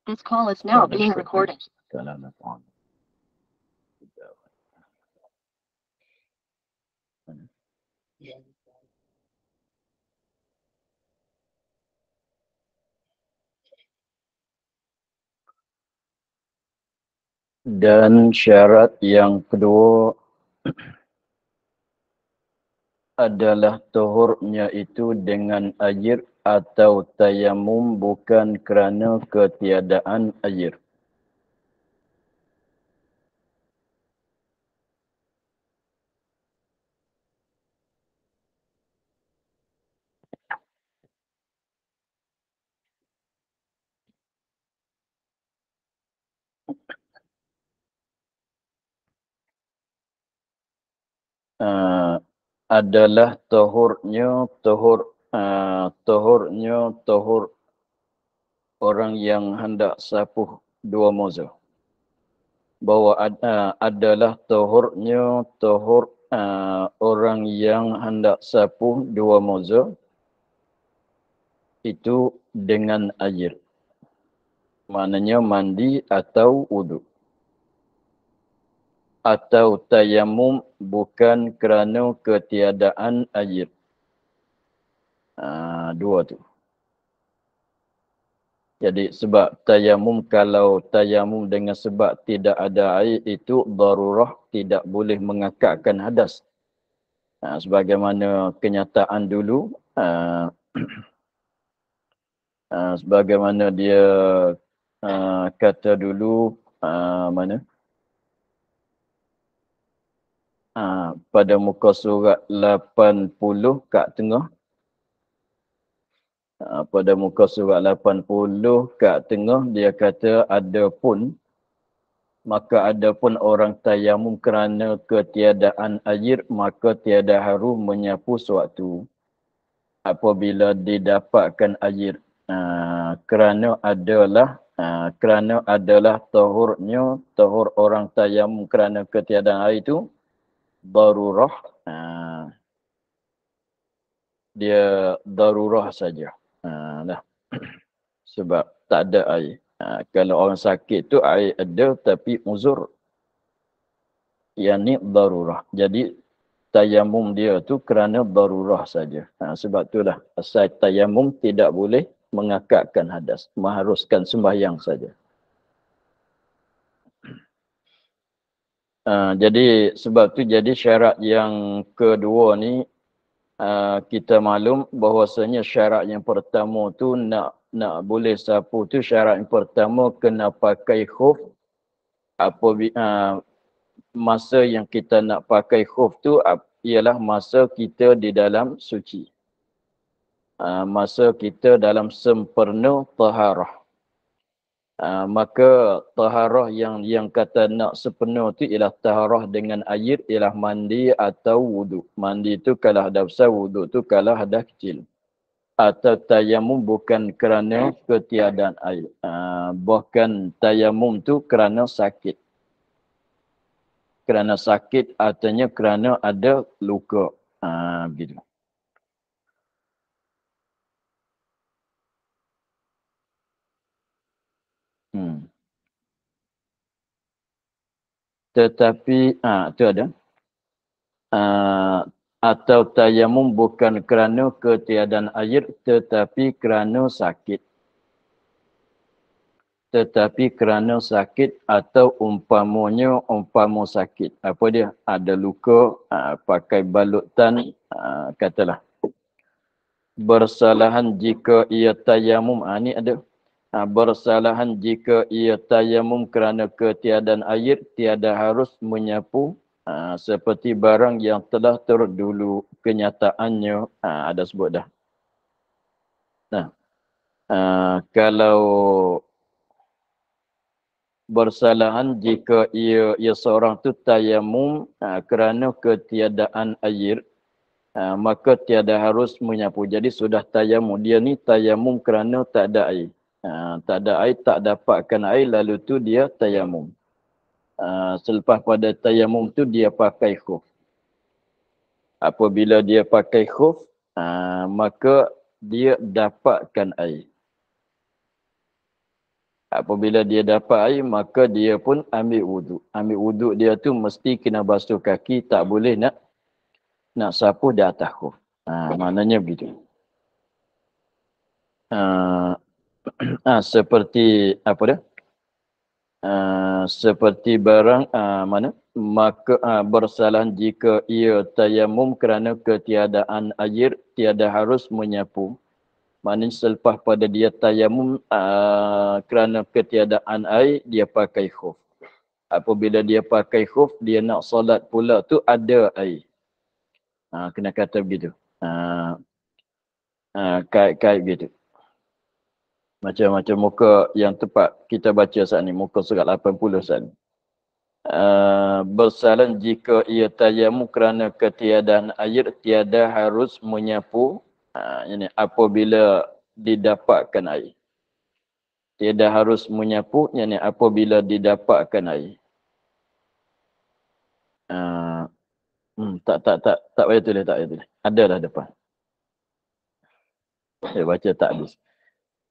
This call is now being recorded. Dan syarat yang kedua adalah tuhurnya itu dengan air atau tayamum bukan kerana ketiadaan air. Adalah tuhurnya tuhur orang yang hendak sapuh dua moza. Bahawa adalah tuhurnya orang yang hendak sapuh dua moza itu dengan air. Maknanya mandi atau wudu. Atau tayamum bukan kerana ketiadaan air. Dua tu. Jadi sebab tayamum, kalau tayamum dengan sebab tidak ada air itu darurah, tidak boleh mengakatkan hadas. Sebagaimana kenyataan dulu, sebagaimana dia kata dulu, pada muka surat 80 kat tengah. Pada muka surat 80 kat tengah dia kata maka adapun orang tayamum kerana ketiadaan air maka tiada haru menyapu sewaktu apabila didapatkan air. Kerana adalah tuhur orang tayamum kerana ketiadaan air itu darurah. Dia darurah saja. Sebab tak ada air. Kalau orang sakit tu air ada tapi uzur. Yang ni darurah. Jadi tayamum dia tu kerana darurah saja. Sebab itulah asal tayamum tidak boleh mengakatkan hadas. Mengharuskan sembahyang saja. Jadi sebab tu jadi syarat yang kedua ni kita maklum bahwasanya syarat yang pertama tu nak boleh sapu tu syarat yang pertama kena pakai khuf. Masa yang kita nak pakai khuf tu ialah masa kita di dalam suci. Masa kita dalam sempurna taharah. Maka taharah yang kata nak sepenuh tu ialah taharah dengan air, ialah mandi atau wudu. Mandi tu kalau hadas besar, wudu tu kalau hadas kecil. Atau tayamum bukan kerana ketiadaan air. Bahkan tayamum tu kerana sakit. Kerana sakit artinya kerana ada luka. Begitu. Tetapi, tu ada. Atau tayamum bukan kerana ketiadaan air tetapi kerana sakit. Atau umpama sakit. Apa dia? Ada luka, pakai balutan, katalah. Bersalahan jika ia tayamum. Ni ada. Bersalahan jika ia tayamum kerana ketiadaan air, tiada harus menyapu. Seperti barang yang telah terdulu kenyataannya. Ada sebut dah. Nah, kalau bersalahan jika ia seorang tu tayamum kerana ketiadaan air, maka tiada harus menyapu. Jadi sudah tayamum. Dia ni tayamum kerana tak ada air. Tak ada air, tak dapatkan air, lalu tu dia tayamum. Selepas pada tayamum tu dia pakai khuf. Apabila dia pakai khuf, maka dia dapatkan air. Apabila dia dapat air, maka dia pun ambil wuduk. Ambil wuduk dia tu mesti kena basuh kaki, tak boleh nak sapu di atas khuf. Maknanya begitu. Seperti apa dia? Seperti barang mana? Maka bersalahan jika ia tayamum kerana ketiadaan air, tiada harus menyapu. Maknanya selepas pada dia tayamum kerana ketiadaan air, dia pakai khuf. Apabila dia pakai khuf, dia nak solat pula tu ada air. Kena kata begitu. Kait begitu. Macam muka yang tepat kita baca saat ni, muka surat 80 saat ni. Bersalan jika ia tayamum kerana ketiadaan air, tiada harus menyapu. Ini apabila didapatkan air. Tiada harus menyapu, yakni apabila didapatkan air. Tak payah tulis, tak payah tulis. Ada dah depan. Saya baca tak habis.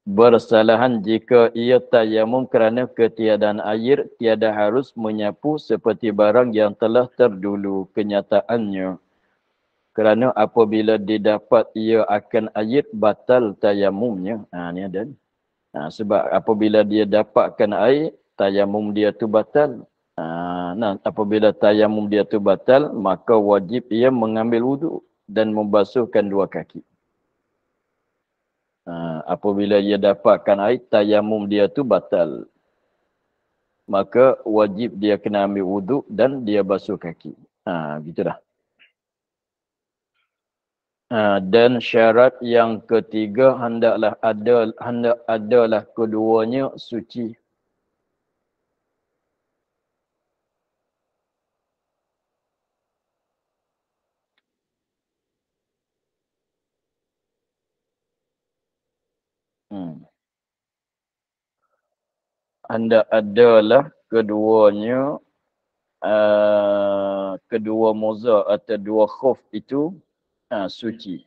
Bersalahan jika ia tayamum kerana ketiadaan air, tiada harus menyapu seperti barang yang telah terdulu kenyataannya. Kerana apabila didapat ia akan air, batal tayamumnya. Ni ada ni. Sebab apabila dia dapatkan air, tayamum dia tu batal. Apabila tayamum dia tu batal, maka wajib ia mengambil wuduk dan membasuhkan dua kaki. Apabila ia dapatkan air, tayamum dia tu batal. Maka wajib dia kena ambil wuduk dan dia basuh kaki. Gitulah. Dan syarat yang ketiga hendaklah adalah keduanya suci. Adalah keduanya kedua moza atau dua khuf itu suci.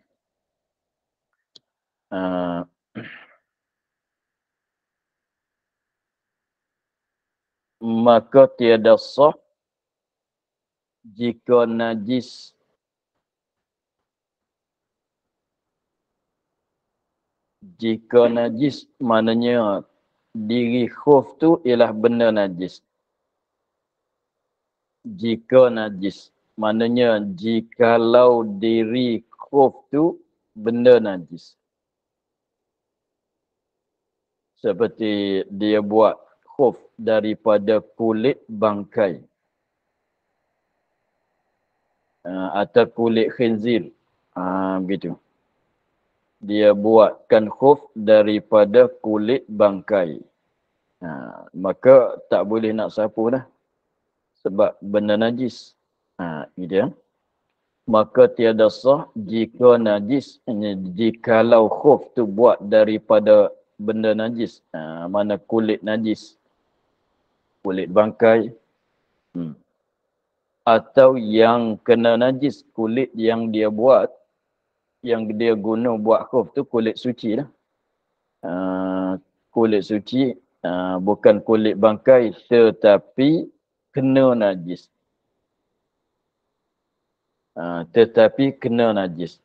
Maka tiada sah jika najis maknanya diri khuf tu ialah benda najis. Jika najis maknanya jikalau diri khuf tu benda najis. Seperti dia buat khuf daripada kulit bangkai. Atau kulit khinzir. Begitu. Dia buatkan khuf daripada kulit bangkai. Maka tak boleh nak sapu dah. Sebab benda najis. Gitu ya. Maka tiada sah jika najis. Jikalau khuf tu buat daripada benda najis. Mana kulit najis. Kulit bangkai. Atau yang kena najis. Kulit yang dia buat. Yang dia guna buat khuf tu kulit suci lah. Kulit suci. Bukan kulit bangkai. Tetapi kena najis.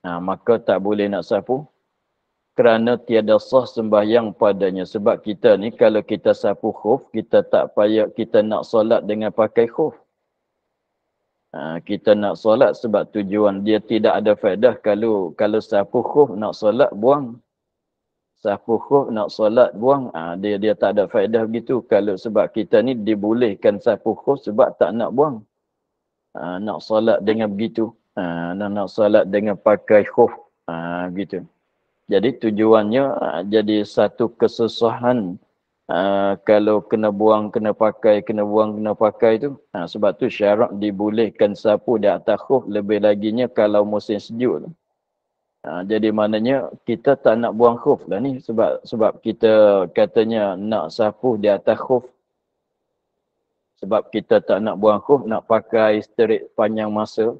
Maka tak boleh nak sapu. Kerana tiada sah sembahyang padanya. Sebab kita ni kalau kita sapu khuf, kita tak payah kita nak solat dengan pakai khuf. Kita nak solat sebab tujuan dia tidak ada faedah kalau sapu khuf nak solat buang. Sapu khuf nak solat buang, dia tak ada faedah begitu. Kalau sebab kita ni dibolehkan sapu khuf sebab tak nak buang. Nak solat dengan begitu. Nak solat dengan pakai khuf. Gitu. Jadi tujuannya jadi satu kesusahan. Kalau kena buang, kena pakai, kena buang, kena pakai tu. Sebab tu syarat dibolehkan sapu di atas khuf. Lebih laginya kalau musim sejuk tu. Jadi maknanya kita tak nak buang khuf lah ni. Sebab kita katanya nak sapu di atas khuf. Sebab kita tak nak buang khuf, nak pakai straight panjang masa.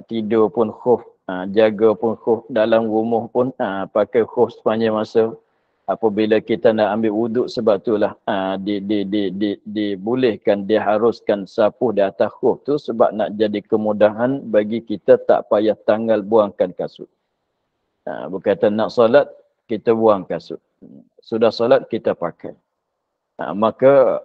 Tidur pun khuf, jaga pun khuf, dalam rumah pun pakai khuf sepanjang masa. apabila kita nak ambil wuduk, sebab itulah dibolehkan, diharuskan sapuh di atas khuf tu sebab nak jadi kemudahan bagi kita tak payah tanggal buangkan kasut. Berkata nak solat, kita buang kasut. Sudah solat, kita pakai. Maka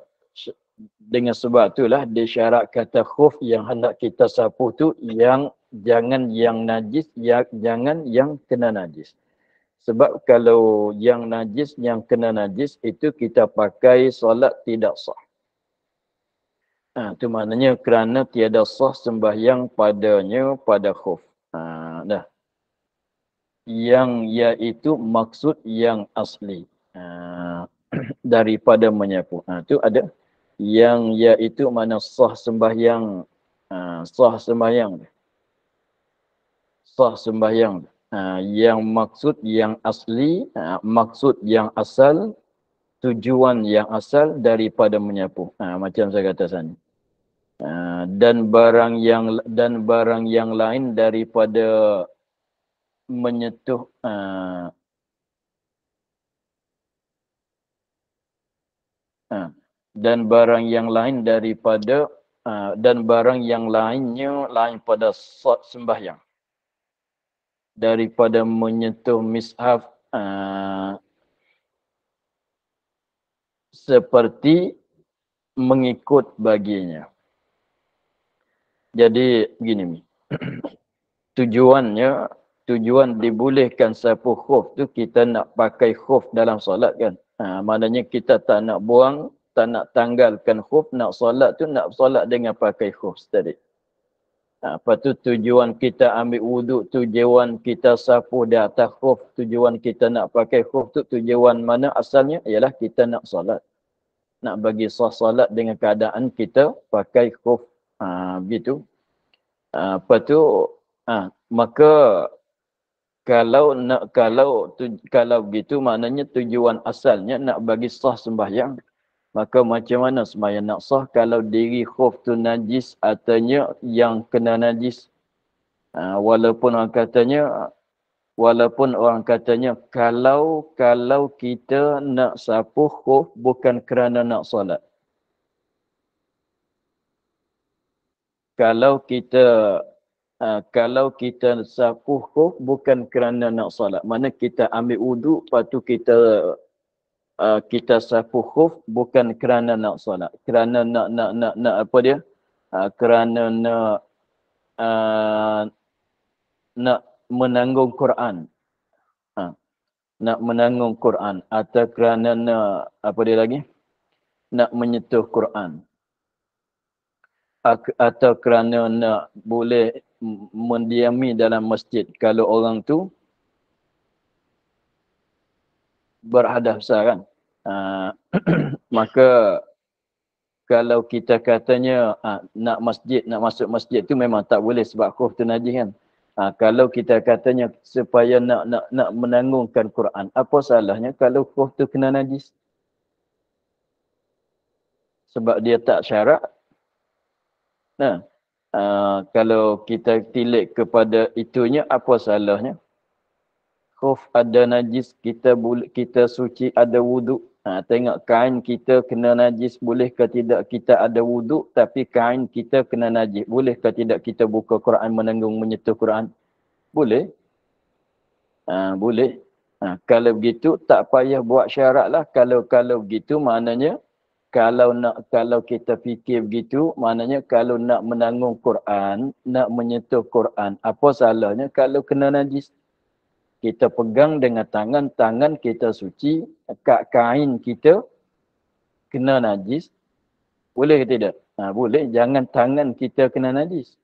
dengan sebab itulah disyarat kata khuf yang hendak kita sapuh tu yang jangan yang najis, jangan yang kena najis. Sebab kalau yang najis, yang kena najis, itu kita pakai solat tidak sah. Itu maknanya kerana tiada sah sembahyang padanya pada khuf. Dah. Yang iaitu maksud yang asli. Daripada menyapu. Itu ada. Yang iaitu mana sah sembahyang. Sah sembahyang. Sah sembahyang. Yang maksud yang asli, maksud yang asal, tujuan yang asal daripada menyapu. Macam saya kata sana. Dan barang yang lain daripada menyentuh dan barang yang lain daripada dan barang yang lainnya lain pada sembahyang. Daripada menyentuh mishaf seperti mengikut baginya. Jadi begini, tujuan dibolehkan sapu khuf tu kita nak pakai khuf dalam solat kan. Maknanya kita tak nak buang, tak nak tanggalkan khuf, nak solat tu nak solat dengan pakai khuf tadi. Lepas tu tujuan kita ambil wuduk, tujuan kita sapu di atas khuf, tujuan kita nak pakai khuf tu tujuan mana asalnya? Ialah kita nak solat. Nak bagi sah solat dengan keadaan kita pakai khuf. Begitu. Lepas tu, maka kalau begitu maknanya tujuan asalnya nak bagi sah sembahyang. Maka macam mana sembahyang nak sah kalau diri khuf tu najis, artinya yang kena najis. Walaupun orang katanya kalau kita nak sapu khuf bukan kerana nak solat. Kalau kita sapu khuf bukan kerana nak solat. Mana kita ambil wuduk, lepas tu kita sapu khuf bukan kerana nak solat. Kerana nak apa dia? Kerana nak menanggung Quran. Nak menanggung Quran. Atau kerana nak, apa dia lagi? Nak menyentuh Quran. Atau kerana nak boleh mendiami dalam masjid. Kalau orang tu berhadap besar kan. Maka kalau kita katanya nak masuk masjid tu memang tak boleh sebab khuf tu najis kan. Kalau kita katanya supaya nak menanggungkan Quran, apa salahnya kalau khuf tu kena najis? Sebab dia tak syarat. Kalau kita tilik kepada itunya, apa salahnya? Khuf ada najis, kita suci ada wuduk. Tengok kain kita kena najis, boleh ke tidak kita ada wuduk tapi kain kita kena najis. Boleh ke tidak kita buka Quran, menanggung menyentuh Quran? Boleh. Boleh. Kalau begitu tak payah buat syarat lah. Kalau begitu maknanya kalau kita fikir begitu, maknanya kalau nak menanggung Quran, nak menyentuh Quran, apa salahnya kalau kena najis? Kita pegang dengan tangan kita suci, kain kita kena najis. Boleh ke tidak? Boleh, jangan tangan kita kena najis.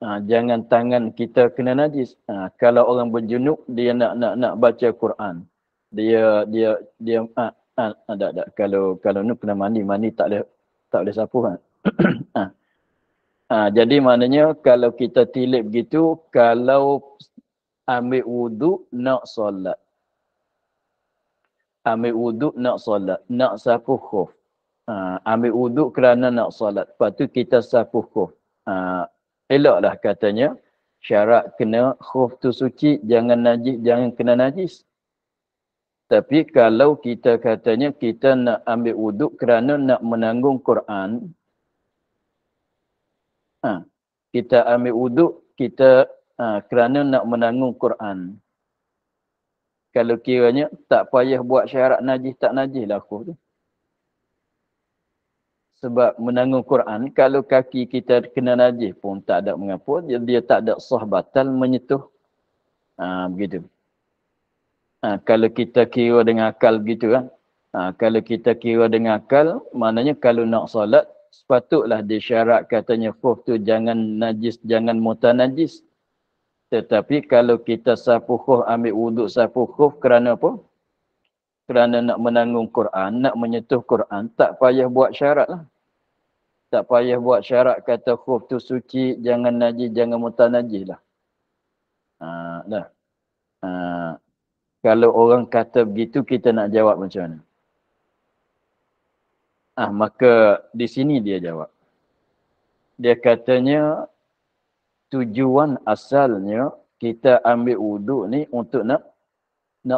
Jangan tangan kita kena najis. Kalau orang berjunub, dia nak baca Quran. Dia kalau ni kena mandi tak boleh sapu kan. Jadi maknanya kalau kita tilip begitu, kalau ambil wuduk nak solat. Ambil wuduk nak solat, nak sapu khuf. Ambil wuduk kerana nak solat. Lepas tu kita sapu khuf. Eloklah katanya syarat kena khuf tu suci, jangan najis, jangan kena najis. Tapi kalau kita katanya kita nak ambil wuduk kerana nak menanggung Quran, kita ambil wuduk kita kerana nak menanggung Quran. Kalau kiranya tak payah buat syarat najis tak najis lah aku tu. Sebab menanggung Quran, kalau kaki kita kena najis pun tak ada mengapa, dia tak ada sah batal menyentuh. Begitu. Kalau kita kira dengan akal begitu kan. Kalau kita kira dengan akal, maknanya kalau nak solat, sepatutlah disyarat katanya khuf tu jangan najis, jangan mutanajis. Tetapi kalau kita sapu khuf, ambil wuduk sapu khuf kerana apa? Kerana nak menanggung Quran, nak menyentuh Quran, tak payah buat syarat lah. Tak payah buat syarat kata khuf tu suci, jangan najis, jangan mutanajis lah. Dah. Kalau orang kata begitu, kita nak jawab macam mana? Maka di sini dia jawab. Dia katanya, tujuan asalnya kita ambil wuduk ni untuk nak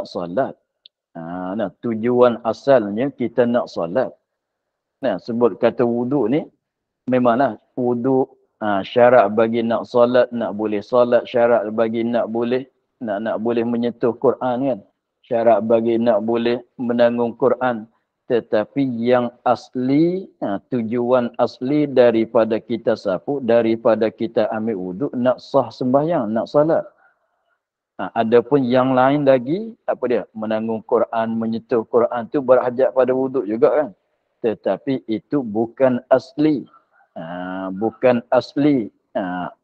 solat. Tujuan asalnya kita nak solat. Sebut kata wuduk ni, memanglah wuduk syarat bagi nak solat, nak boleh solat, syarat bagi nak boleh menyentuh Quran kan. Syarat bagi nak boleh menanggung Quran. Tetapi yang asli, tujuan asli daripada kita sapu, daripada kita ambil wuduk, nak sah sembahyang, nak salat. Adapun yang lain lagi, apa dia? Menanggung Quran, menyentuh Quran tu berhajat pada wuduk juga kan. Tetapi itu bukan asli. Bukan asli.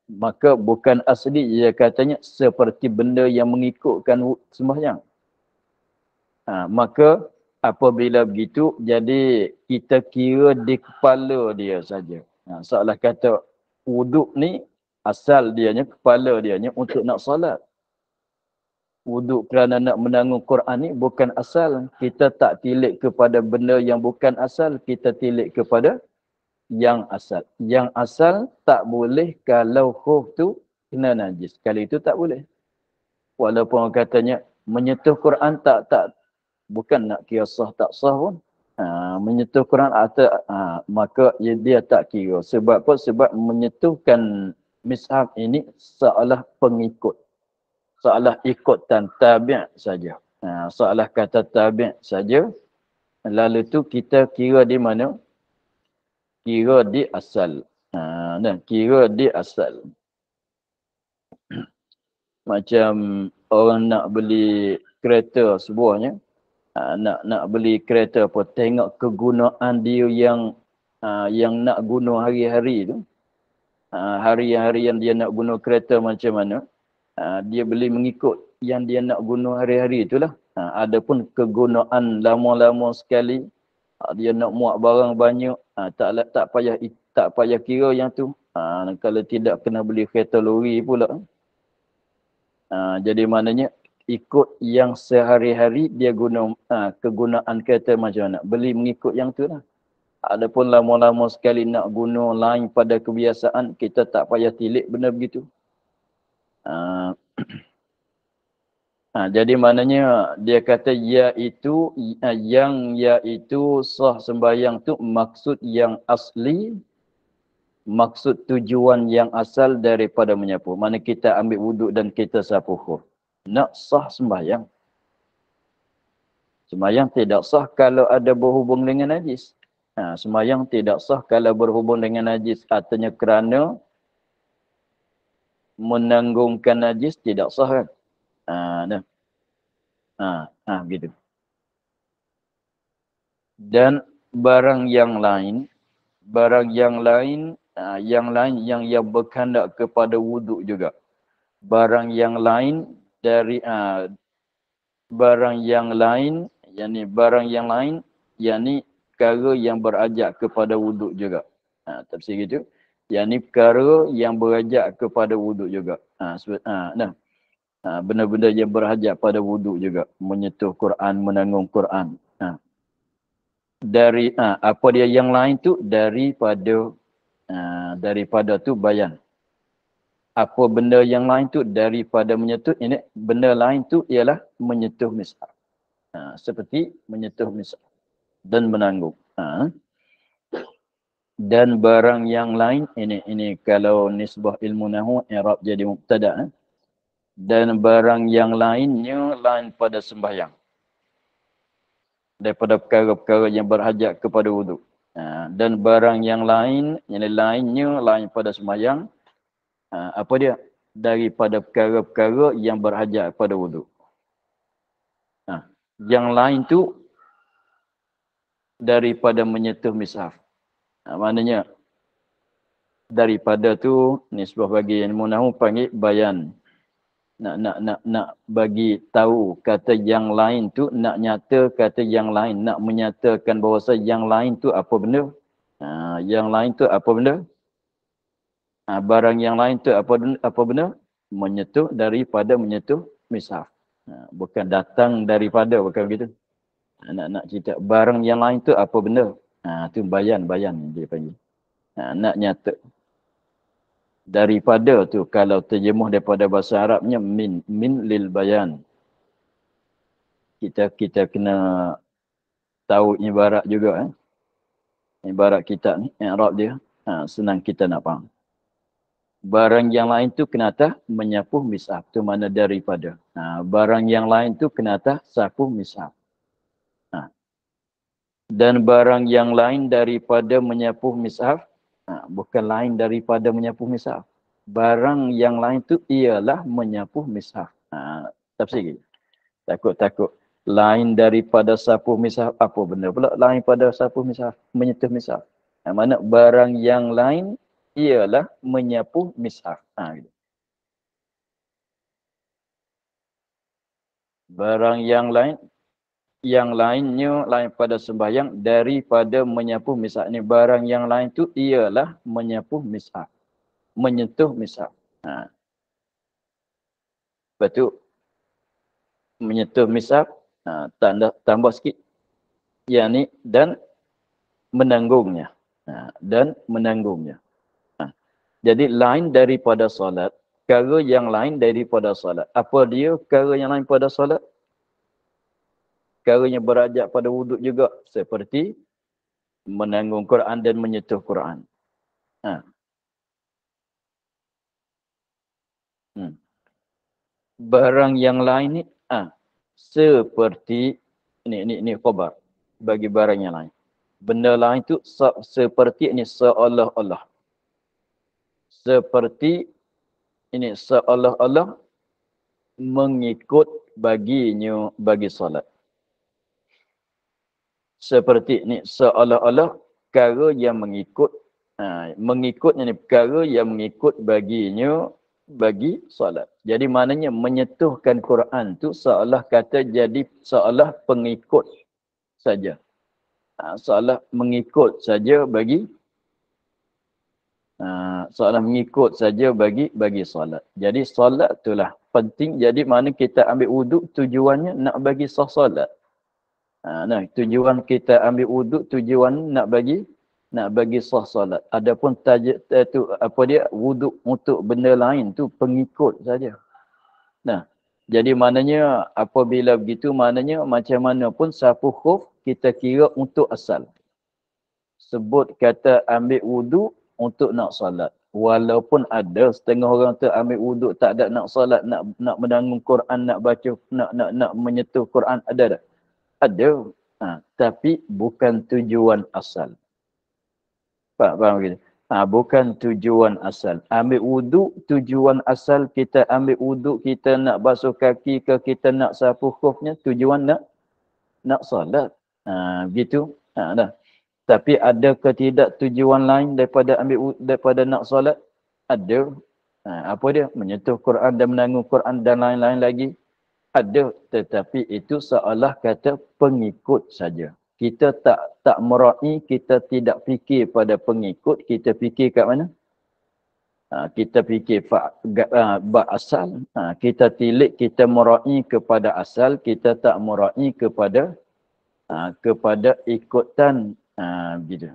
Maka bukan asli, dia katanya seperti benda yang mengikutkan sembahyang. Maka apabila begitu, jadi kita kira di kepala dia saja. Seolah kata wuduk ni asal dianya, kepala dianya untuk nak salat. Wuduk kerana nak menanggung Quran ni bukan asal. Kita tak tilik kepada benda yang bukan asal, kita tilik kepada yang asal. Yang asal tak boleh kalau khuf tu kena najis. Kali itu tak boleh. Walaupun orang katanya menyentuh Quran tak bukan nak kira sah tak sah pun. Menyentuh Quran maka dia tak kira. Sebab apa? Sebab menyentuhkan mishaf ini seolah pengikut. Seolah ikutan tabi' saja. Seolah kata tabi' saja. Lalu tu kita kira di mana? Kira di asal. Kira di asal. Macam orang nak beli kereta sebuahnya. Nak beli kereta apa, tengok kegunaan dia yang nak guna hari-hari tu. Hari-hari yang dia nak guna kereta macam mana. Dia beli mengikut yang dia nak guna hari-hari itulah. Adapun kegunaan lama-lama sekali, dia nak muat barang banyak, tak payah kira yang tu. Kalau tidak kena beli kereta lori pula. Jadi maknanya ikut yang sehari-hari dia guna kegunaan kereta macam mana. Beli mengikut yang tu lah. Adapun lama-lama sekali nak guna lain pada kebiasaan, kita tak payah tilik benda begitu. Jadi maknanya dia kata iaitu sah sembahyang tu maksud yang asli, maksud tujuan yang asal daripada menyapu. Mana kita ambil wuduk dan kita sapu khuf. Nak sah sembahyang. Sembahyang tidak sah kalau ada berhubung dengan najis. Sembahyang tidak sah kalau berhubung dengan najis. Artinya kerana menanggungkan najis tidak sah kan. Gitu. Dan barang yang lain yang berkendak kepada wuduk juga. Barang yang lain yakni perkara yang berajak kepada wuduk juga. Tafsir gitu. Yakni perkara yang berajak kepada wuduk juga. Benda-benda yang berhajat pada wuduk juga. Menyentuh Quran, menanggung Quran. Dari apa dia yang lain tu daripada tu bayan. Apa benda yang lain tu daripada menyentuh ini, benda lain tu ialah menyentuh mishaf. Seperti menyentuh misal dan menanggung. Dan barang yang lain, ini kalau nisbah ilmu nahwu i'rab jadi mubtada. Dan barang yang lainnya lain pada sembahyang. Daripada perkara-perkara yang berhajat kepada wuduk. Dan barang yang lain, yang lainnya lain pada sembahyang. Apa dia? Daripada perkara-perkara yang berhajat kepada wuduk. Yang lain tu daripada menyentuh mishaf. Maknanya daripada tu nisbah bagi ilmu nahwu panggil bayan. Nak bagi tahu kata yang lain tu, nak nyata kata yang lain, nak menyatakan bahawa yang lain tu apa benda? Yang lain tu apa benda? Barang yang lain tu apa benda? Menyentuh daripada menyentuh mishaf. Bukan datang daripada, bukan begitu. Nak cerita barang yang lain tu apa benda? Tu bayan dia panggil. Nak nyata. Daripada tu kalau terjemuh daripada bahasa Arabnya min lil bayan. Kita kena tahu ibarat juga. Ibarat kita ni, i'rab dia. Senang kita nak faham. Barang yang lain tu kenapa menyapuh mishaf. Tu mana daripada. Barang yang lain tu kenapa sapuh mishaf. Dan barang yang lain daripada menyapuh mishaf. Bukan lain daripada menyapuh mishaf. Barang yang lain tu ialah menyapuh mishaf. Tafsir. Takut lain daripada sapuh mishaf. Apa benda pula lain pada sapuh mishaf? Menyentuh mishaf. Mana barang yang lain ialah menyapuh mishaf. Barang yang lainnya lain pada sembahyang daripada menyapuh mishaf. Ini barang yang lain tu ialah menyapuh mishaf. Menyentuh mishaf. Lepas tu menyentuh mishaf, tambah sikit. Yang ni dan menanggungnya. Dan menanggungnya. Jadi lain daripada solat, perkara yang lain daripada solat. Apa dia perkara yang lain pada solat? Perkara yang berajak pada wuduk juga. Seperti menanggung Quran dan menyentuh Quran. Barang yang lain ni, seperti, ini khabar bagi barang yang lain. Benda lain tu seperti ini seolah-olah. Seperti ini seolah-olah mengikut baginya bagi solat. Seperti ini seolah-olah perkara yang mengikut mengikutnya ni perkara yang mengikut baginya bagi solat. Jadi maknanya menyentuhkan Quran tu seolah kata jadi seolah pengikut saja. Seolah mengikut saja bagi seolah mengikut saja bagi solat. Jadi solat itulah penting. Jadi mana kita ambil wuduk tujuannya nak bagi sah solat. Tujuan kita ambil wuduk tujuan nak bagi sah solat. Adapun wuduk untuk benda lain tu pengikut saja. Jadi maknanya apabila begitu maknanya macam mana pun sapuh khuf kita kira untuk asal. Sebut kata ambil wuduk untuk nak solat. Walaupun ada setengah orang tu ambil wuduk tak ada nak solat, nak menanggung Quran, nak baca, nak menyentuh Quran, ada tak? Ada. Tapi bukan tujuan asal. Faham gitu? Bukan tujuan asal. Ambil wuduk, tujuan asal kita ambil wuduk, kita nak basuh kaki ke, kita nak sapu khufnya, tujuan nak solat. Gitu. Dah. Tapi ada ke tidak tujuan lain daripada nak solat? Ada. Apa dia? Menyentuh Quran dan menanggung Quran dan lain-lain lagi. Ada, tetapi itu seolah kata pengikut saja. Kita tak meraih, kita tidak fikir pada pengikut, kita fikir kat mana? Kita fikir bab asal, kita tilik, kita meraih kepada asal, kita tak meraih kepada ikutan gitu.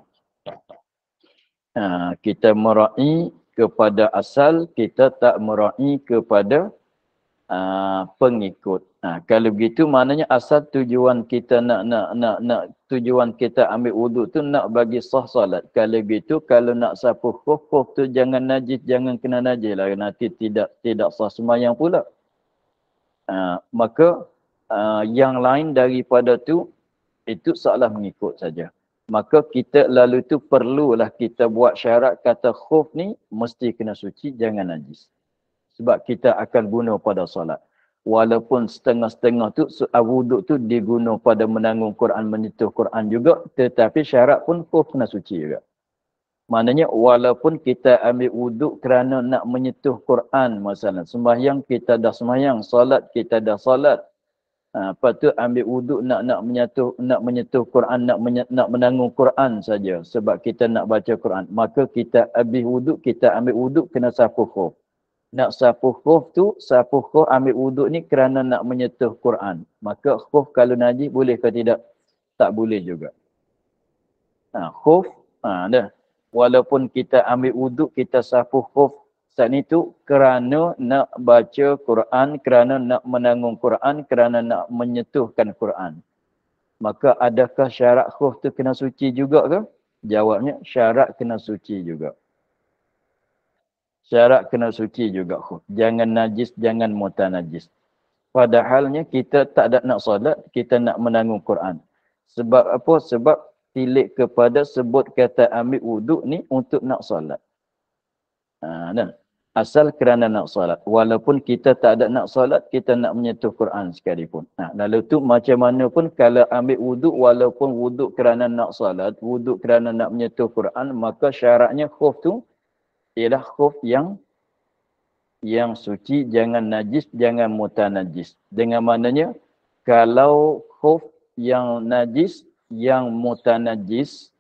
Kita meraih kepada asal, kita tak meraih kepada pengikut. Kalau begitu maknanya asal tujuan kita nak tujuan kita ambil wuduk tu nak bagi sah solat. Kalau begitu kalau nak sapu khuf tu jangan najis, jangan kena najis lah, nanti tidak sah sembahyang pula. Maka yang lain daripada tu itu salah mengikut saja. Maka kita lalu tu perlulah kita buat syarat kata khuf ni mesti kena suci, jangan najis. Sebab kita akan guna pada solat. Walaupun setengah-setengah tu wuduk tu diguna pada menanggung Quran, menyentuh Quran juga, tetapi syarat pun khuf kena suci juga. Maknanya walaupun kita ambil wuduk kerana nak menyentuh Quran masalah, sembahyang kita dah sembahyang, solat kita dah solat. Lepas tu ambil wuduk nak menyentuh Quran, nak menanggung Quran saja sebab kita nak baca Quran. Maka kita habis wuduk, kita ambil wuduk kena sapu khuf. Nak sapu khuf tu, sapu khuf ambil wuduk ni kerana nak menyentuh Quran. Maka khuf kalau najis boleh ke tidak? Tak boleh juga. Khuf, dah. Walaupun kita ambil wuduk, kita sapu khuf saat itu kerana nak baca Quran, kerana nak menanggung Quran, kerana nak menyentuhkan Quran. Maka adakah syarat khuf tu kena suci juga ke? Jawabnya syarat kena suci juga. Syarat kena suci juga khuf. Jangan najis, jangan mutanajis. Padahalnya kita tak ada nak solat, kita nak menanggung Quran. Sebab apa? Sebab tilik kepada sebut kata ambil wuduk ni untuk nak solat. Dan asal kerana nak solat. Walaupun kita tak ada nak solat, kita nak menyentuh Quran sekalipun. Lalu tu macam mana pun kalau ambil wuduk, walaupun wuduk kerana nak solat, wuduk kerana nak menyentuh Quran, maka syaratnya khuf tu ialah khuf yang suci, jangan najis, jangan mutanajis. Dengan maknanya, kalau khuf yang najis, yang mutanajis,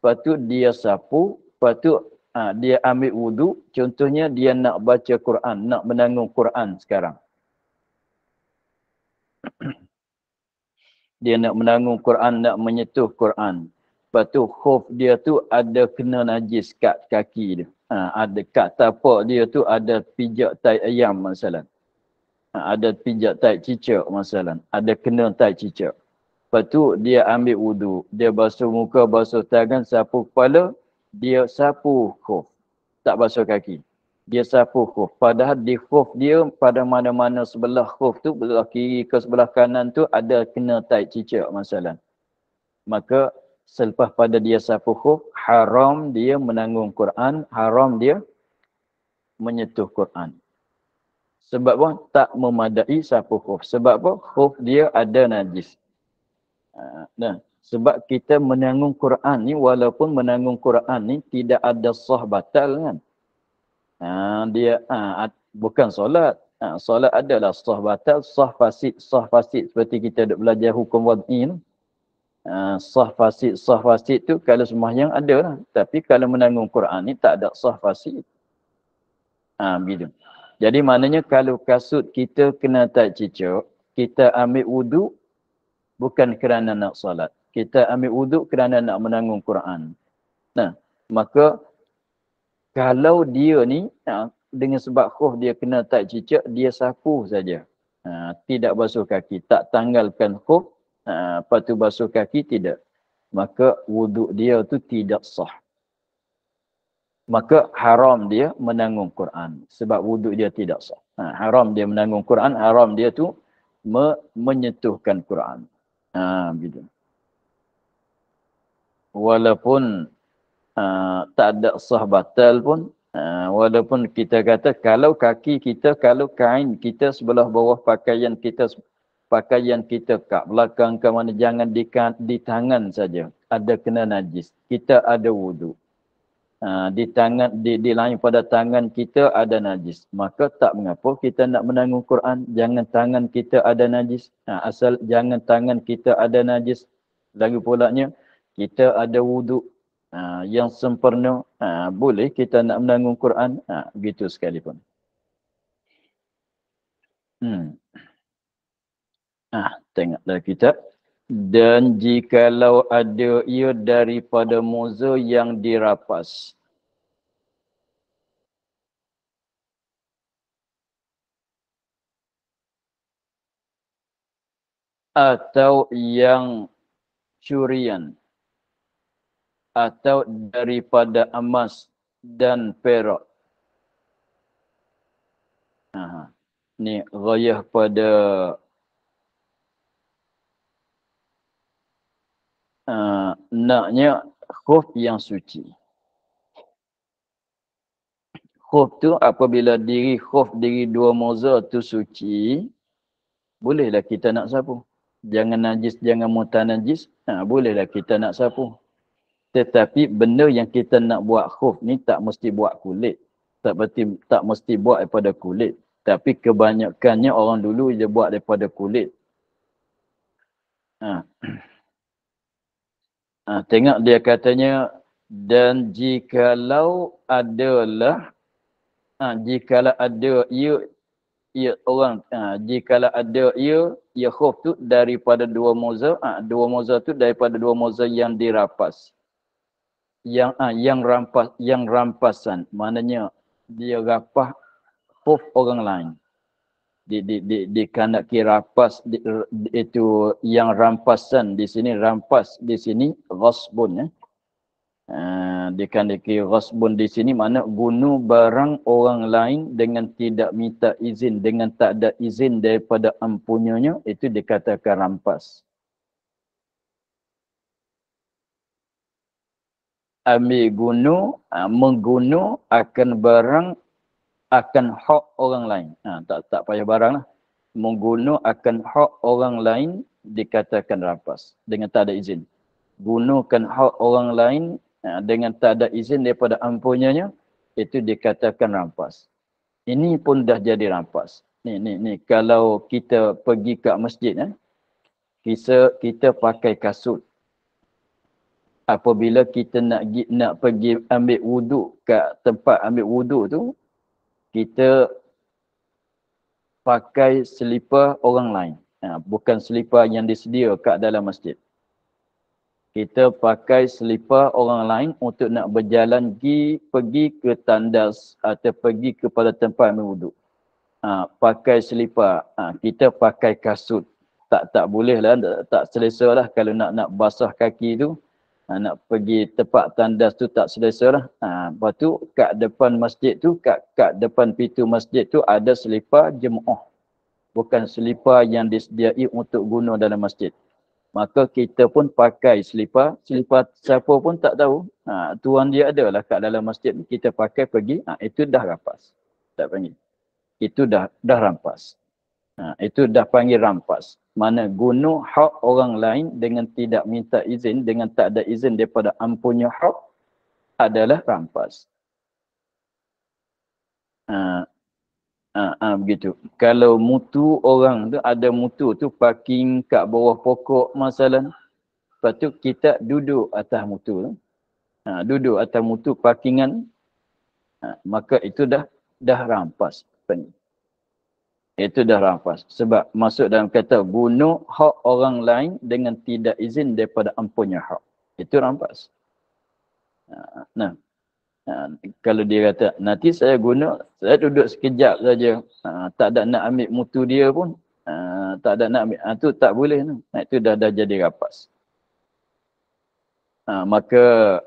lepas tu dia sapu, lepas tu dia ambil wuduk, contohnya dia nak baca Quran, nak menanggung Quran sekarang. Dia nak menanggung Quran, nak menyentuh Quran. Lepas tu khuf dia tu ada kena najis kat kaki dia. Ada kat tapak dia tu ada pijak tai ayam masalah. Ada pijak tai cicak masalah. Ada kena tai cicak. Lepas tu dia ambil wuduk. Dia basuh muka, basuh tangan, sapu kepala. Dia sapu khuf. Tak basuh kaki. Dia sapu khuf. Padahal di khuf dia pada mana-mana sebelah khuf tu, sebelah kiri ke sebelah kanan tu ada kena tai cicak masalah. Maka selepas pada dia sapu khuf, haram dia menanggung Quran, haram dia menyentuh Quran. Sebab apa? Tak memadai sapu khuf. Sebab apa? Khuf dia ada najis. Sebab kita menanggung Quran ni, walaupun menanggung Quran ni tidak ada sah batal kan. Dia bukan solat. Solat adalah sah batal, sah fasid seperti kita duk belajar hukum wad'i ni. Sah fasid tu kalau sembahyang ada lah. Tapi kalau menanggung Quran ni tak ada sah fasid. Begitu. Jadi maknanya kalau kasut kita kena tak cicak, kita ambil wuduk bukan kerana nak solat. Kita ambil wuduk kerana nak menanggung Quran. Maka kalau dia ni dengan sebab khuf dia kena tak cicak, dia sapu saja. Tidak basuh kaki, tak tanggalkan khuf, lepas tu basuh kaki tidak. Maka wuduk dia tu tidak sah. Maka haram dia menanggung Quran sebab wuduk dia tidak sah. Haram dia menanggung Quran, haram dia tu menyentuhkan Quran. Begitu. Walaupun tak ada sah batal pun, walaupun kita kata kalau kaki kita, kalau kain kita sebelah bawah pakaian kita kat belakang ke mana, jangan di tangan saja ada kena najis, kita ada wuduk. Di tangan, di lain pada tangan kita ada najis, maka tak mengapa kita nak menanggung Quran, jangan tangan kita ada najis. Asal jangan tangan kita ada najis, lagi pulanya kita ada wuduk yang sempurna, boleh kita nak menanggung Quran, gitu sekalipun. Tengoklah kita. Dan jikalau ada ia daripada moza yang dirapas. atau yang curian atau daripada emas dan perak. Ni ghayah pada naknya khuf yang suci. Khuf tu apabila diri khuf diri dua moza tu suci, bolehlah kita nak sapu. Jangan najis, jangan mutanajis, bolehlah kita nak sapu. Tetapi benda yang kita nak buat khuf ni tak mesti buat kulit. Tak mesti buat daripada kulit. Tapi kebanyakannya orang dulu dia buat daripada kulit. Tengok dia katanya, dan jikalau adalah, jikalau ada ia orang, jikalau ada ia khuf tu daripada dua moza tu daripada dua moza yang dirapas. Yang rampasan, maknanya dia rapah khuf orang lain. Dikandaki rapas itu yang rampasan di sini, rampas di sini ghasbun, dikandaki ghasbun di sini mana guna barang orang lain dengan tidak minta izin, dengan tak ada izin daripada empunyanya, itu dikatakan rampas. Ambil guna, mengguna akan barang, akan hak orang lain. Tak payah barang lah. Mengguna akan hak orang lain dikatakan rampas dengan tak ada izin. Gunakan hak orang lain dengan tak ada izin daripada empunyanya, itu dikatakan rampas. Ini pun dah jadi rampas. Ni kalau kita pergi ke masjid, kita pakai kasut. Apabila kita nak pergi ambil wuduk kat tempat ambil wuduk tu, kita pakai selipar orang lain. Bukan selipar yang disedia kat dalam masjid. Kita pakai selipar orang lain untuk nak berjalan pergi ke tandas atau pergi kepada tempat ambil wuduk. Pakai selipar. Kita pakai kasut. Tak boleh lah, tak selesa lah kalau nak basah kaki tu. Nak pergi tempat tandas tu tak selesa lah. Lepas tu kat depan masjid tu, kat depan pintu masjid tu ada selipar jemaah. Bukan selipar yang disediai untuk guna dalam masjid. Maka kita pun pakai selipar siapa pun tak tahu. Tuan dia ada lah kat dalam masjid, kita pakai pergi, itu dah rampas. Tak panggil. Itu dah rampas. Itu dah panggil rampas. Mana guna hak orang lain dengan tidak minta izin, dengan tak ada izin daripada empunya hak, adalah rampas. Begitu. Kalau mutu orang tu, ada mutu tu parking kat bawah pokok masalah, lepas tu kita duduk atas mutu tu. Duduk atas mutu parkingan, maka itu dah rampas. Itu dah rampas. Sebab masuk dalam kata guna hak orang lain dengan tidak izin daripada empunya hak. Itu rampas. Kalau dia kata, nanti saya saya duduk sekejap saja. Tak ada nak ambil mutu dia pun. Tak ada nak ambil. Itu tak boleh. Itu dah jadi rampas. Maka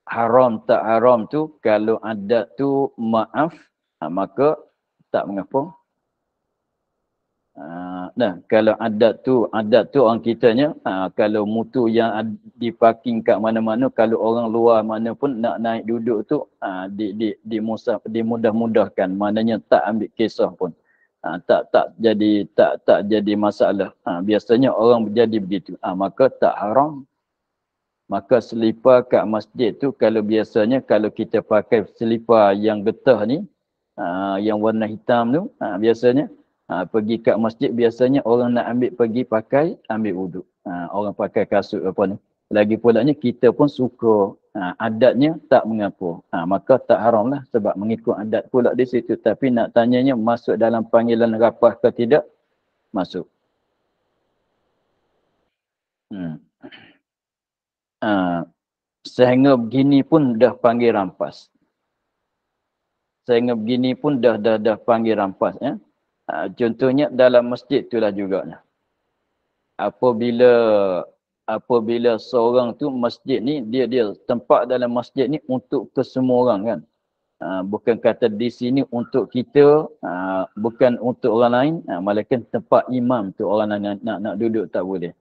haram tak haram tu, kalau adat tu maaf, maka tak mengapa. Kalau adat tu orang kitanya, kalau mutu yang diparking kat mana-mana, kalau orang luar mana pun nak naik duduk tu, dimudah-mudahkan, maknanya tak ambil kisah pun. Tak jadi masalah. Biasanya orang jadi begitu. Maka tak haram. Maka selipar kat masjid tu, kalau biasanya kalau kita pakai selipar yang getah ni, yang warna hitam tu, biasanya pergi kat masjid, biasanya orang nak ambil wuduk. Orang pakai kasut apa ni. Lagi pulanya kita pun suka, adatnya tak mengapa. Maka tak haram lah, sebab mengikut adat pula di situ. Tapi nak tanyanya masuk dalam panggilan rapah ke tidak? Masuk. Sehingga begini pun dah panggil rampas. Sehingga begini pun dah panggil rampas. Contohnya dalam masjid itulah juga. apabila seorang tu masjid ni dia tempat dalam masjid ni untuk kesemua orang kan. Bukan kata di sini untuk kita, bukan untuk orang lain, malaikat tempat imam tu orang nak duduk tak boleh.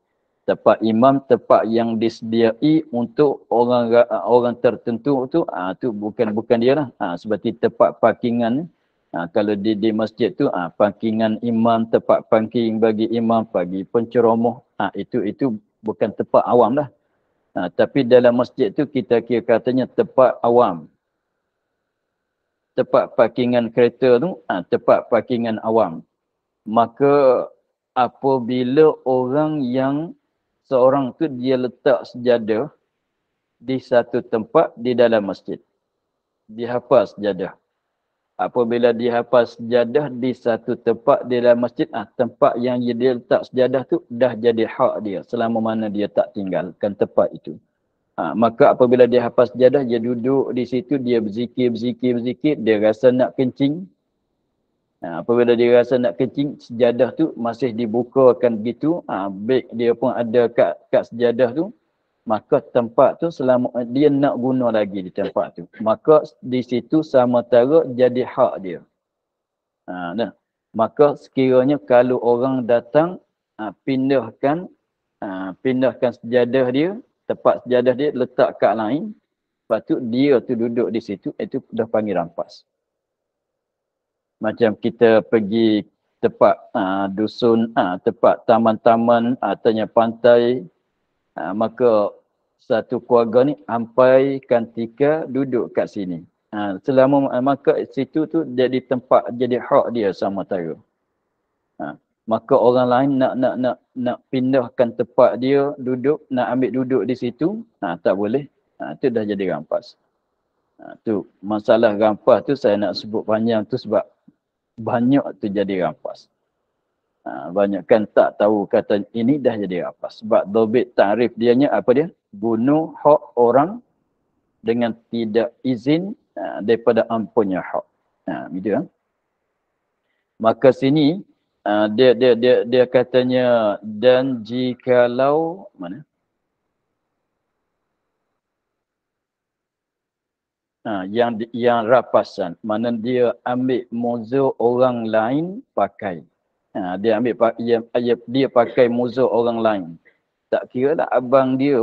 Tempat imam, tempat yang disediai untuk orang tertentu tu, tu bukan dia lah. Seperti tempat parkingan. Kalau di masjid tu, parkingan imam, tempat parking bagi imam, bagi penceramah, itu bukan tempat awam lah. Tapi dalam masjid tu kita kira katanya tempat awam. Tempat parkingan kereta tu, tempat parkingan awam. Maka apabila orang yang seorang tu dia letak sejadah di satu tempat di dalam masjid. Dihafal sejadah. Apabila dihafal sejadah di satu tempat di dalam masjid, tempat yang dia letak sejadah tu dah jadi hak dia selama mana dia tak tinggalkan tempat itu. Maka apabila dia hafal sejadah, dia duduk di situ, dia berzikir, dia rasa nak kencing. Apabila dia rasa nak kencing, sejadah tu masih dibukakan begitu, beg dia pun ada kat sejadah tu, maka tempat tu selama dia nak guna lagi di tempat tu, maka di situ sementara jadi hak dia. Maka sekiranya kalau orang datang, pindahkan sejadah dia, tempat sejadah dia letak kat lain, lepas tu dia tu duduk di situ, itu dah panggil rampas. Macam kita pergi tempat dusun, tempat taman-taman, ataunya pantai, maka satu keluarga ni hampaikan tika duduk kat sini. Selama maka situ tu jadi tempat, jadi hak dia sementara. Maka orang lain nak pindahkan tempat dia duduk, nak ambil duduk di situ, tak boleh. Itu dah jadi rampas. Tu masalah rampas tu saya nak sebut panjang tu sebab banyak tu jadi rampas. Banyak kan tak tahu kata ini dah jadi rampas. Sebab dobit tarif dianya apa dia? Bunuh hak orang dengan tidak izin daripada ampunnya hak. Gitu kan? Maka sini dia katanya, dan jikalau mana? Yang rapasan, mana dia ambil muza orang lain pakai. Dia pakai muza orang lain. Tak kira lah abang dia,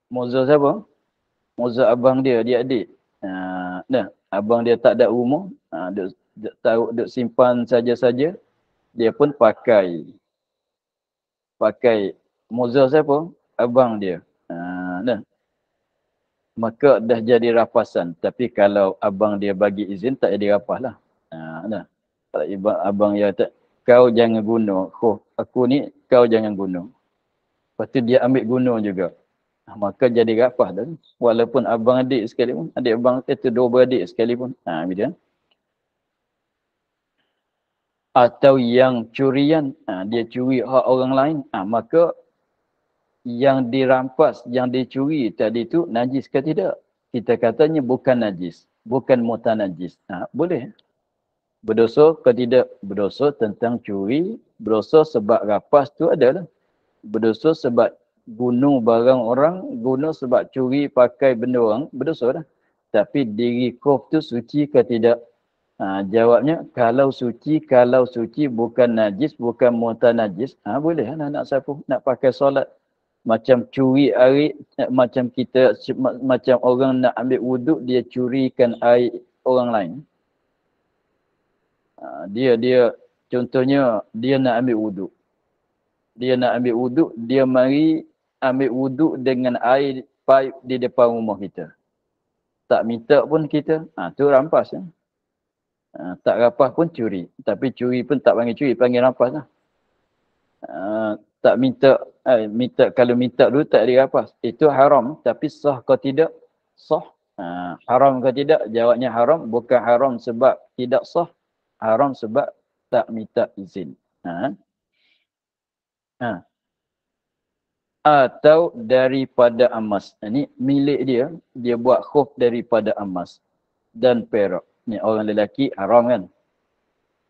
muza siapa? Muza abang dia adik. Abang dia tak ada rumah, duk simpan saja-saja, dia pun pakai muza siapa? Abang dia. Maka dah jadi rapasan. Tapi kalau abang dia bagi izin, tak jadi rapas lah. Kalau abang dia tak, kau jangan guna. Aku ni, kau jangan guna. Lepas tu dia ambil guna juga. Maka jadi rapas dah. Walaupun abang adik sekalipun. Adik abang itu dua beradik sekalipun. Gitu. Atau yang curian, dia curi hak orang lain. Maka yang dirampas, yang dicuri tadi tu najis ke tidak? Kita katanya bukan najis, bukan mutanajis. Boleh. Berdosa ke tidak? Berdosa tentang curi, berdosa sebab rapas tu adalah. Berdosa sebab bunuh barang orang, guna sebab curi pakai benda orang, berdosa dah. Tapi diri kau tu suci ke tidak? Jawabnya, kalau suci bukan najis, bukan mutanajis, boleh nak sapu, nak pakai solat. Macam curi air, macam orang nak ambil wuduk, dia curikan air orang lain. Dia contohnya, dia nak ambil wuduk. Dia mari ambil wuduk dengan air paip di depan rumah kita. Tak minta pun kita, tu rampas. Tak rampas pun curi. Tapi curi pun tak panggil curi, panggil rampas lah. Tak minta, kalau minta dulu tak dirampas. Itu haram, tapi sah ke tidak? Sah. Haram ke tidak? Jawabnya haram, bukan haram sebab tidak sah. Haram sebab tak minta izin. Atau daripada emas. Ini milik dia buat khuf daripada emas dan perak. Ni orang lelaki haram kan?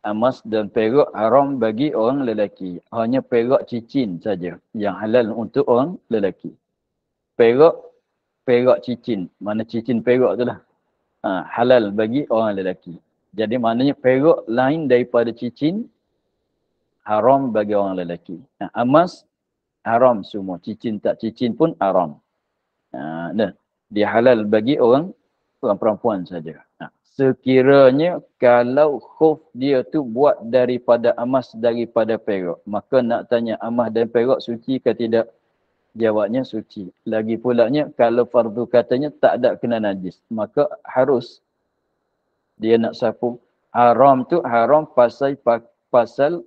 emas dan perak haram bagi orang lelaki. Hanya perak cincin saja yang halal untuk orang lelaki. Perak cincin. Mana cincin perak tu lah. Halal bagi orang lelaki. Jadi maknanya perak lain daripada cincin haram bagi orang lelaki. Emas haram semua. Cincin tak cincin pun haram. Dia halal bagi orang perempuan saja. Sekiranya kalau khuf dia tu buat daripada emas, daripada perak, maka nak tanya emas dan perak suci ke tidak? Jawabnya suci. Lagi pulanya kalau fardu katanya tak ada kena najis, maka harus dia nak sapu. Haram tu haram pasal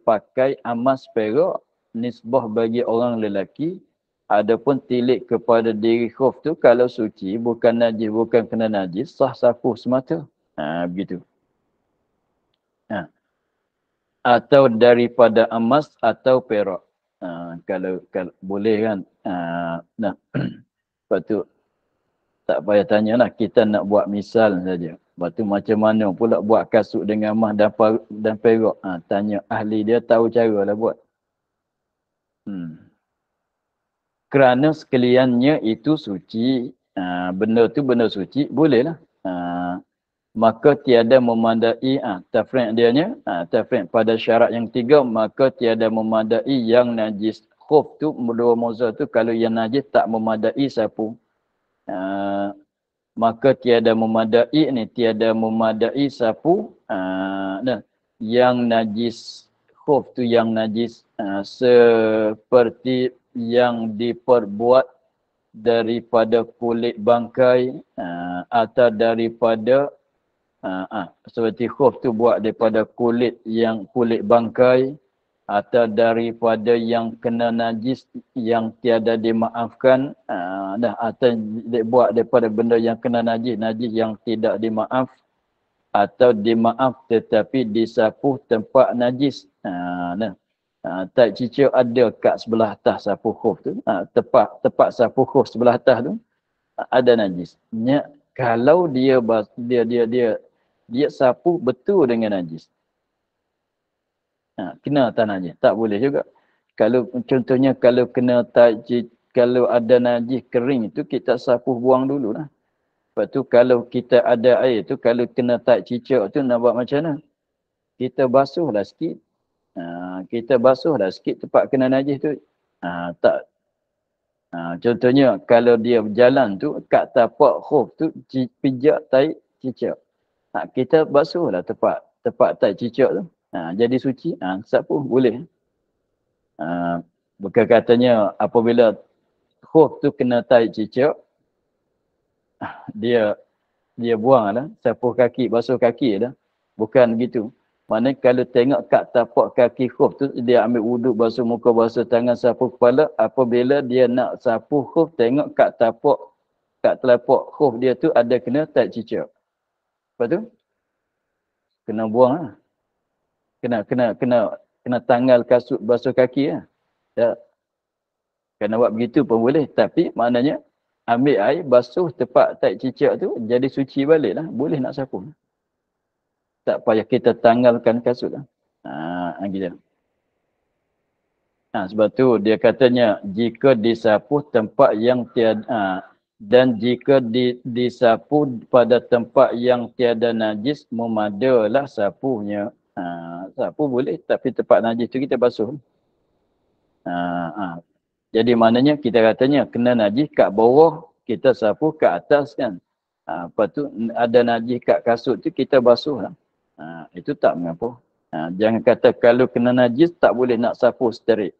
pakai emas perak nisbah bagi orang lelaki. Adapun tilik kepada diri khuf tu kalau suci, bukan najis, bukan kena najis, sah sapu semata. Begitu. Atau daripada emas atau perak. Kalau boleh kan. Lepas tu tak payah tanyalah, kita nak buat misal saja. Lepas tu macam mana pula buat kasut dengan emas dan perak. Tanya ahli, dia tahu cara lah buat. Kerana sekaliannya itu suci, benda tu benda suci, bolehlah. Maka tiada memandai, tafriq dianya, tafriq pada syarat yang 3, maka tiada memadai yang najis. Khuf tu, dua moza tu, kalau yang najis tak memadai sapu. Maka tiada memadai sapu, yang najis. Khuf tu yang najis, seperti yang diperbuat daripada kulit bangkai, atau daripada seperti khuf tu buat daripada kulit bangkai, atau daripada yang kena najis yang tiada dimaafkan, atau buat daripada benda yang kena najis yang tidak dimaaf, atau dimaaf tetapi disapu tempat najis. Tak cicir ada kat sebelah atas sapu khuf tu, tepat sapu khuf sebelah atas tu ada najis. Kalau dia sapu betul dengan najis, kena tak najis, tak boleh juga. Kalau contohnya kalau kalau ada najis kering tu, kita sapu buang dululah. Lepas tu kalau kita ada air tu, kalau kena tak cicak tu nak buat macam mana? Kita basuhlah sikit. Tempat kena najis tu. Contohnya kalau dia berjalan tu kat tapak khuf tu pijak tai cicak. Kita basuhlah tempat tai cicak tu. Jadi suci, sapu boleh. Bukan katanya apabila khuf tu kena tai cicak, dia buanglah, sapu kaki, basuh kaki dah. Bukan begitu. Maknanya kalau tengok kat tapak kaki khuf tu, dia ambil wuduk, basuh muka, basuh tangan, sapu kepala. Apabila dia nak sapu khuf, tengok kat telapak khuf dia tu ada kena tai cicak. Lepas tu kena buang lah. Kena tanggal kasut basuh kaki lah. Kena buat begitu pun boleh. Tapi maknanya ambil air, basuh tempat tai cicak tu, jadi suci balik lah. Boleh nak sapu. Tak payah kita tanggalkan kasut lah. Gitu. Sebab tu dia katanya, jika disapu tempat yang tiada, dan jika disapu pada tempat yang tiada najis, memadalah sapunya. Sapu boleh, tapi tempat najis tu kita basuh. Jadi maknanya kita katanya kena najis kat bawah, kita sapu kat atas kan. Lepas tu ada najis kat kasut tu, kita basuh lah. Itu tak mengapa. Jangan kata kalau kena najis tak boleh nak sapu straight.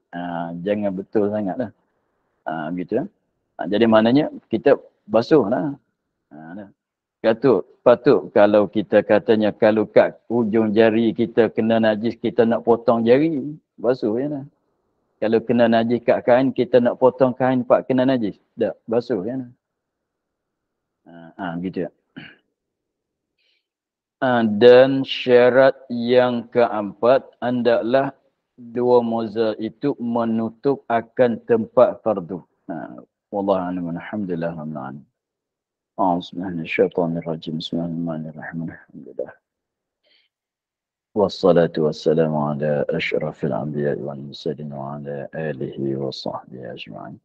Jangan betul sangat lah. Begitu lah. Jadi maknanya kita basuh lah. Patut kalau kita katanya kalau kat hujung jari kita kena najis, kita nak potong jari, basuh je lah. Kalau kena najis kat kain, kita nak potong kain pak kena najis. Tak, basuh je lah. Gitu. Dan syarat yang keempat, hendaklah dua moza itu menutup akan tempat fardu. Wallahualam. Alhamdulillah. Bismillahirrahmanirrahim. Bismillahirrahmanirrahim. Alhamdulillah. والصلاة والسلام على أشرف الأنبياء والمرسلين وعلى آله وصحبه أجمعين.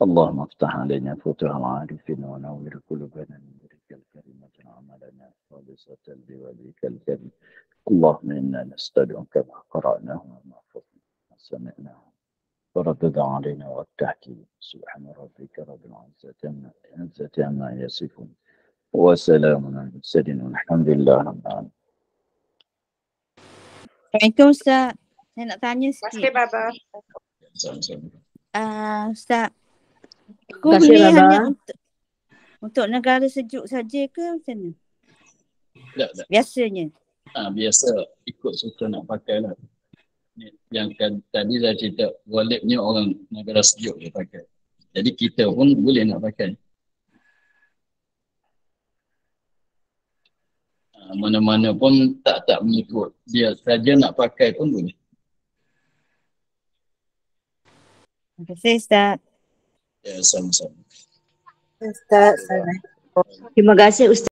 اللهم افتح علينا فتوح العارفين ونور قلوبنا بنورك الكريم واجعل عملنا خالصة لوجهك الكريم. اللهم إنا نستدعوك ما قرأناه وما حفظناه وما سمعناه وردد علينا والتحكيم. سبحان ربك رب العزة عما يصفون وسلام على المرسلين والحمد لله رب العالمين. Assalamualaikum Ustaz. Saya nak tanya sikit. Terima kasih Baba. Ustaz, aku Terima kasih, beli Baba. hanya untuk negara sejuk saja ke macam mana? Tak. Biasanya. Biasa ikut suka nak pakai lah. Yang tadi saya cerita, walidnya orang negara sejuk dia pakai. Jadi kita pun boleh nak pakai. Mana-mana pun tak mengikut. Dia saja nak pakai pun boleh. Terima kasih Ustaz. Ya, sama-sama. Ustaz, terima kasih Ustaz.